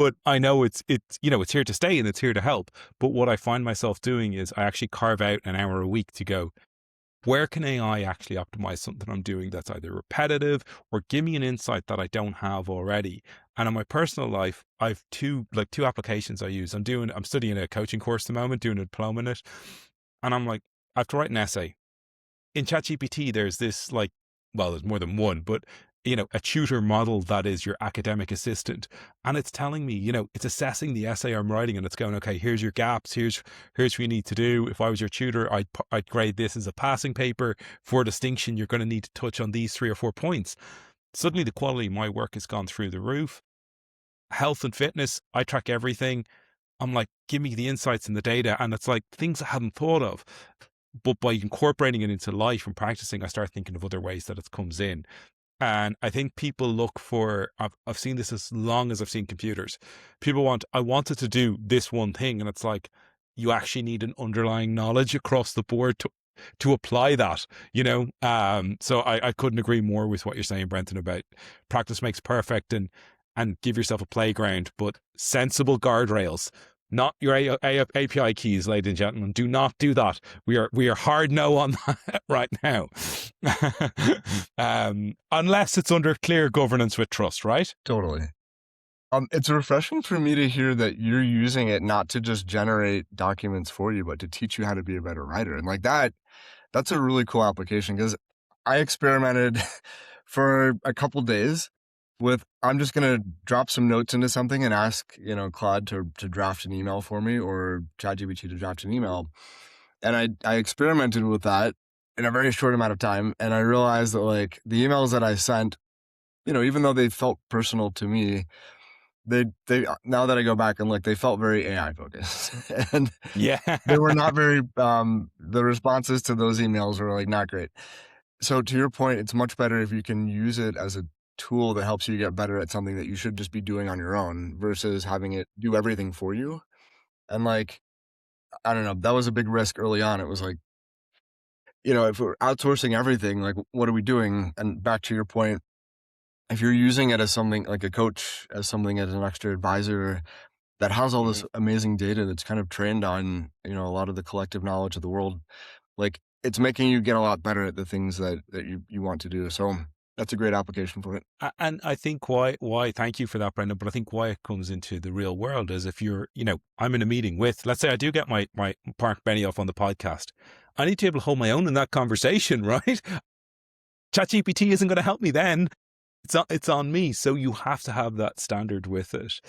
but I know it's here to stay and it's here to help. But what I find myself doing is I actually carve out an hour a week to go, where can AI actually optimize something I'm doing that's either repetitive or give me an insight that I don't have already? And in my personal life, I've two applications I use. I'm studying a coaching course at the moment, doing a diploma in it. And I'm like, I have to write an essay. In ChatGPT, there's this there's more than one, but a tutor model that is your academic assistant. And it's telling me, it's assessing the essay I'm writing and it's going, okay, here's your gaps. Here's what you need to do. If I was your tutor, I'd grade this as a passing paper. For distinction, you're going to need to touch on these 3 or 4 points. Suddenly the quality of my work has gone through the roof. Health and fitness, I track everything. I'm like, give me the insights and the data. And it's like things I hadn't thought of. But by incorporating it into life and practicing, I start thinking of other ways that it comes in. And I think people look for, I've seen this as long as I've seen computers. I wanted to do this one thing. And it's like, you actually need an underlying knowledge across the board to apply that, So I couldn't agree more with what you're saying, Brenton, about practice makes perfect and give yourself a playground, but sensible guardrails. Not your API keys, ladies and gentlemen. Do not do that. We are hard no on that right now. Unless it's under clear governance with trust, right? Totally. It's refreshing for me to hear that you're using it not to just generate documents for you, but to teach you how to be a better writer. And like that's a really cool application, because I experimented for a couple days with, I'm just going to drop some notes into something and ask, Claude to draft an email for me, or ChatGPT to draft an email. And I experimented with that in a very short amount of time. And I realized that like the emails that I sent, even though they felt personal to me, they now that I go back and look, they felt very AI focused. And yeah, they were not very, the responses to those emails were like not great. So to your point, it's much better if you can use it as a tool that helps you get better at something that you should just be doing on your own, versus having it do everything for you. And like, I don't know, that was a big risk early on. It was like, if we're outsourcing everything, like what are we doing? And back to your point, if you're using it as something like a coach, as something as an extra advisor that has all this amazing data that's kind of trained on, a lot of the collective knowledge of the world, like it's making you get a lot better at the things that you want to do. So that's a great application for it. And I think why, thank you for that, Brendan, but I think why it comes into the real world is if you're, I'm in a meeting with, let's say I do get my Marc Benioff on the podcast. I need to be able to hold my own in that conversation, right? ChatGPT isn't going to help me then. It's on me. So you have to have that standard with it.